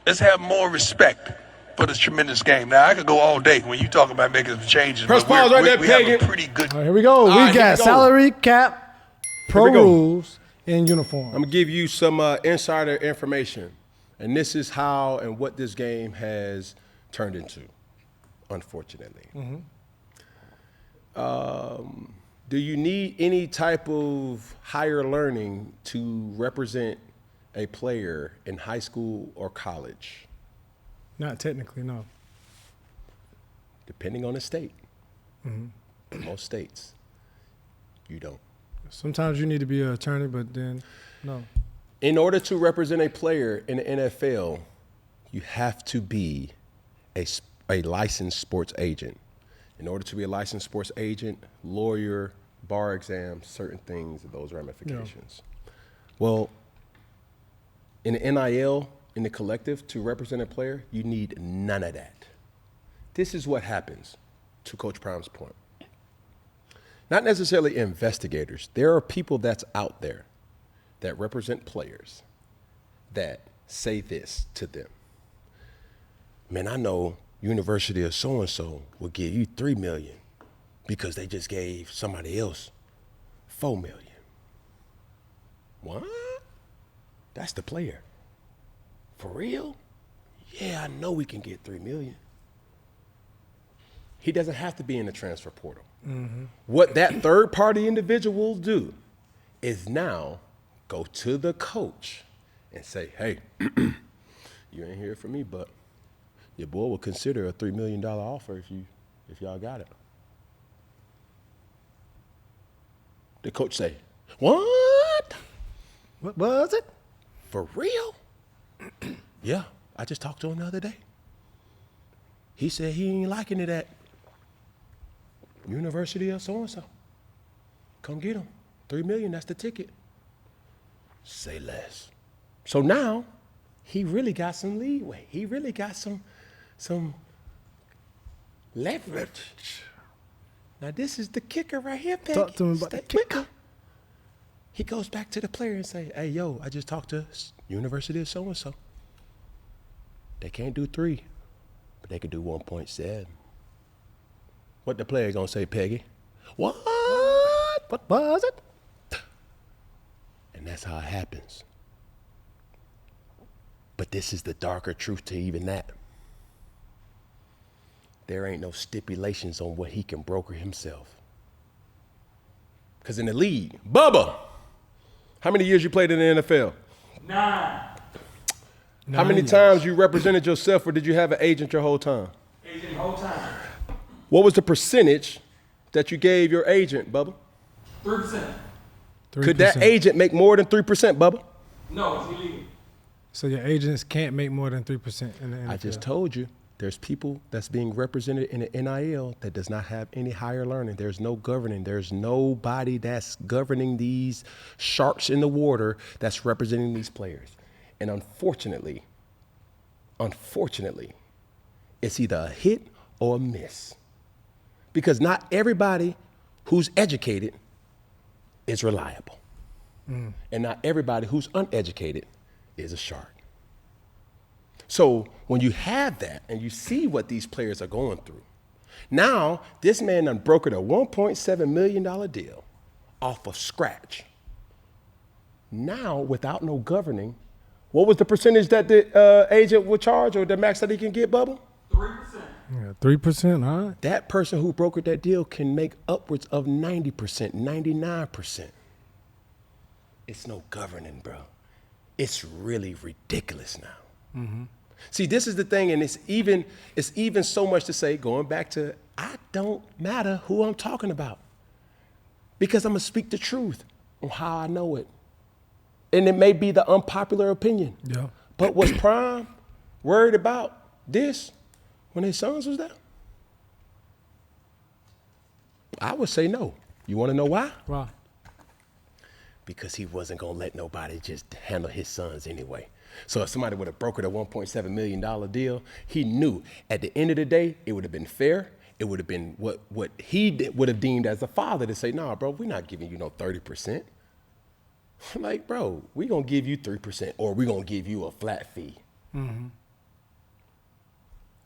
let's have more respect for this tremendous game. Now, I could go all day when you talk about making some changes. Press pause right there, we have Pagan. a pretty good. All right, here we go. We got salary cap, pro rules, and uniform. I'm going to give you some insider information. And this is how and what this game has turned into, unfortunately. Do you need any type of higher learning to represent a player in high school or college? Not technically, no. Depending on the state. In most states, you don't. Sometimes you need to be an attorney, but then no. In order to represent a player in the NFL, you have to be a licensed sports agent. In order to be a licensed sports agent, lawyer, bar exam, certain things, those ramifications. Yeah. Well, in the NIL, in the collective, to represent a player, you need none of that. This is what happens, to Coach Prime's point. Not necessarily investigators. There are people that's out there that represent players that say this to them. Man, I know University of so-and-so will give you $3 million because they just gave somebody else $4 million. What? That's the player. For real? Yeah, I know we can get $3 million. He doesn't have to be in the transfer portal. What that third-party individual will do is now go to the coach and say, hey, you ain't here for me, but your boy will consider a $3 million offer if y'all got it. The coach say, what? What was it? For real? Yeah, I just talked to him the other day. He said he ain't liking it at University of so-and-so. Come get him. $3 million, that's the ticket. Say less. So now, he really got some leeway. He really got some leverage. Now this is the kicker right here, Peggy. Talk to him about the kicker. He goes back to the player and say, hey, yo, I just talked to University of so-and-so. They can't do 3, but they could do 1.7. What the player gonna say, Peggy? What? What was it? And that's how it happens. But this is the darker truth to even that. There ain't no stipulations on what he can broker himself. Because in the league, Bubba, how many years you played in the NFL? 9. How many times you represented yourself, or did you have an agent your whole time? Agent the whole time. What was the percentage that you gave your agent, Bubba? 3%. Could that agent make more than 3%, Bubba? No, it's illegal. So your agents can't make more than 3% in the NFL. I just told you, there's people that's being represented in the NIL that does not have any higher learning. There's no governing. There's nobody that's governing these sharks in the water that's representing these players. And unfortunately, it's either a hit or a miss. Because not everybody who's educated is reliable. And not everybody who's uneducated is a shark. So when you have that and you see what these players are going through, now this man done brokered a $1.7 million deal off of scratch. Now, without no governing, what was the percentage that the agent would charge, or the max that he can get, Bubba? 3%. Yeah, 3%, all right. That person who brokered that deal can make upwards of 90%, 99%. It's no governing, bro. It's really ridiculous now. See, this is the thing, and it's even so much to say, going back to, I don't matter who I'm talking about, because I'm gonna speak the truth on how I know it. And it may be the unpopular opinion. Yeah. But was Prime worried about this when his sons was there? I would say no. You wanna know why? Why? Because he wasn't gonna let nobody just handle his sons anyway. So if somebody would have brokered a $1.7 million deal, he knew at the end of the day, it would have been fair. It would have been what he would have deemed as a father to say, nah, bro, we're not giving you no 30%. Like, bro, we're gonna give you 3%, or we're gonna give you a flat fee.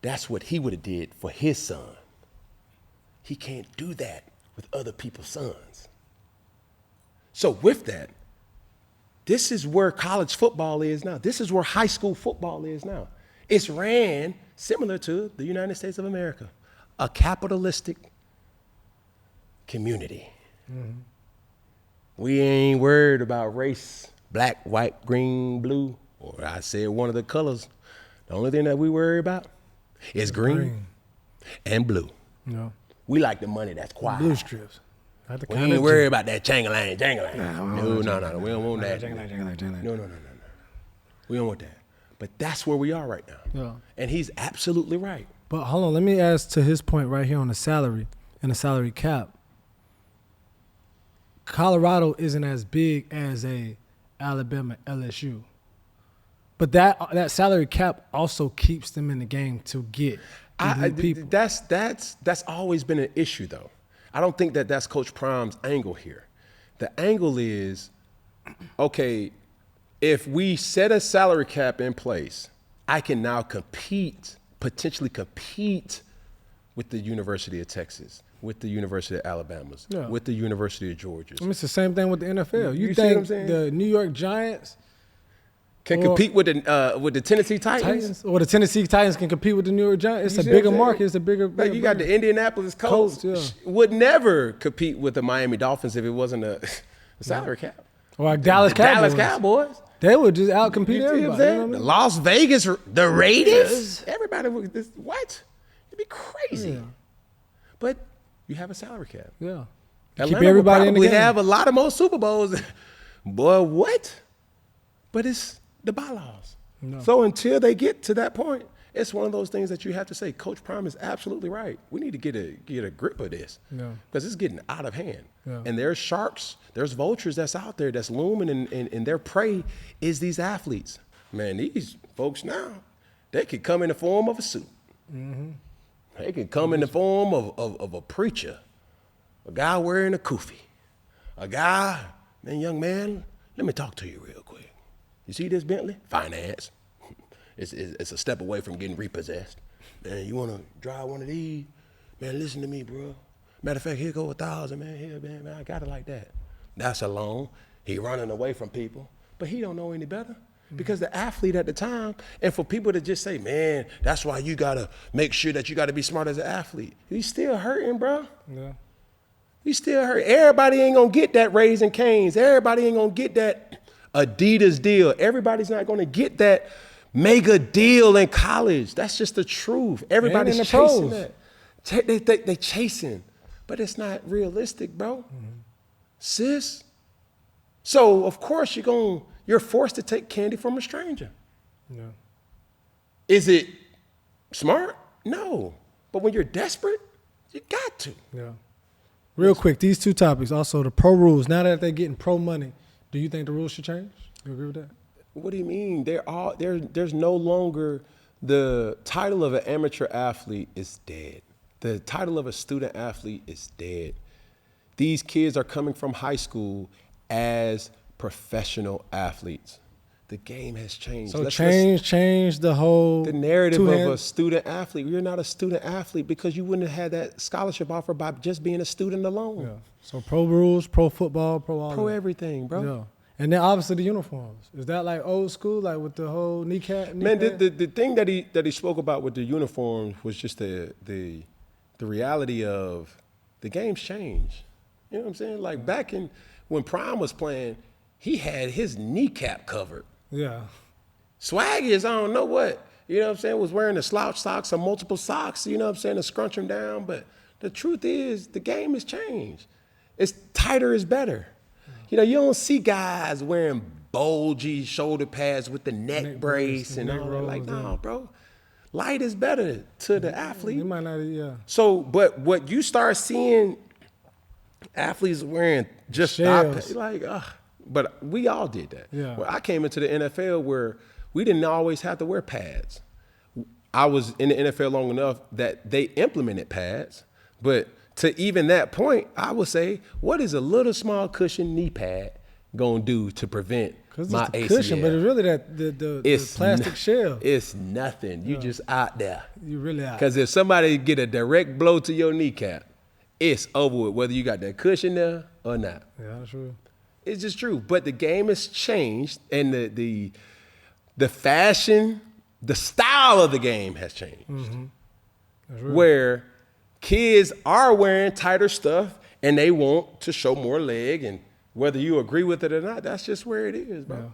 That's what he would have did for his son. He can't do that with other people's sons. So with that, this is where college football is now. This is where high school football is now. It's ran similar to the United States of America, a capitalistic community. Mm-hmm. We ain't worried about race, black, white, green, blue, or I said one of the colors. The only thing that we worry about is green and blue. No. We like the money that's quiet. Blue strips. We ain't worried about that changalang. No. We don't want that. No. We don't want that. But that's where we are right now. Yeah. And he's absolutely right. But hold on, let me ask to his point right here on the salary and the salary cap. Colorado isn't as big as a Alabama, LSU. But that salary cap also keeps them in the game to get people. That's always been an issue, though. I don't think that that's Coach Prime's angle here. The angle is, okay, if we set a salary cap in place, I can now potentially compete with the University of Texas, with the University of Alabama, with the University of Georgia. I mean, it's the same thing with the NFL. You see what I'm think saying? the New York Giants can compete with the Tennessee Titans? Or the Tennessee Titans can compete with the New York Giants? It's a bigger market. It's a bigger like you got the Indianapolis Colts. Would never compete with the Miami Dolphins if it wasn't a salary cap. Or Dallas Cowboys. They would just outcompete everybody. You know what I mean? Las Vegas, the Raiders. Everybody would what? It'd be crazy. Yeah. But you have a salary cap. Yeah. Atlanta keep everybody will probably in the game. Have a lot of more Super Bowls. Boy, what? But it's the bylaws. No. So until they get to that point, it's one of those things that you have to say, Coach Prime is absolutely right. We need to get a grip of this because it's getting out of hand. Yeah. And there's sharks, there's vultures that's out there that's looming, and their prey is these athletes. Man, these folks now, they could come in the form of a suit. Mm-hmm. They could come in the form of a preacher, a guy wearing a kufi, a guy, man, young man, let me talk to you real quick. You see this Bentley? Finance. It's a step away from getting repossessed. Man, you want to drive one of these? Man, listen to me, bro. Matter of fact, here go 1,000, man. Here, man, I got it like that. That's a loan. He running away from people, but he don't know any better. Because the athlete at the time, and for people to just say, man, that's why you got to make sure that you got to be smart as an athlete. He's still hurting, bro. Yeah. He's still hurting. Everybody ain't going to get that Raising Cane's. Everybody ain't going to get that Adidas deal. Everybody's not going to get that mega deal in college. That's just the truth. Everybody's chasing that. They chasing, but it's not realistic, bro. Mm-hmm. Sis. So, of course, you're forced to take candy from a stranger. Yeah. Is it smart? No. But when you're desperate, you got to. Yeah. Real quick, these two topics. Also, the pro rules. Now that they're getting pro money, do you think the rules should change? You agree with that? What do you mean? There's no longer the title of an amateur athlete is dead. The title of a student athlete is dead. These kids are coming from high school as professional athletes. The game has changed. So change the whole narrative of a student athlete. You're not a student athlete because you wouldn't have had that scholarship offer by just being a student alone. Yeah. So pro rules, pro football, pro everything, bro. Yeah. And then obviously the uniforms. Is that like old school, like with the whole kneecap? Man, the thing that he spoke about with the uniforms was just the reality of the game's changed. You know what I'm saying? Like back when Prime was playing, he had his kneecap covered. Yeah. Swaggy is I don't know what. You know what I'm saying? Was wearing the slouch socks or multiple socks, you know what I'm saying, to scrunch them down. But the truth is the game has changed. It's tighter is better. You know, you don't see guys wearing bulgy shoulder pads with the neck brace and all that. Like, no, bro. Light is better to the athlete. You might not, yeah. So, but what you start seeing athletes wearing just shells. Like, but we all did that. Yeah. Well, I came into the NFL where we didn't always have to wear pads. I was in the NFL long enough that they implemented pads, but to even that point, I would say, what is a little small cushion knee pad gonna do to prevent Cause my it's the ACL. cushion, but it's really the plastic shell. It's nothing. You just out there. You really out. Because if somebody get a direct blow to your kneecap, it's over with, whether you got that cushion there or not. Yeah, that's true. It's just true. But the game has changed, and the fashion, the style of the game has changed. That's real. Where kids are wearing tighter stuff, and they want to show more leg, and whether you agree with it or not, that's just where it is, bro. Yeah.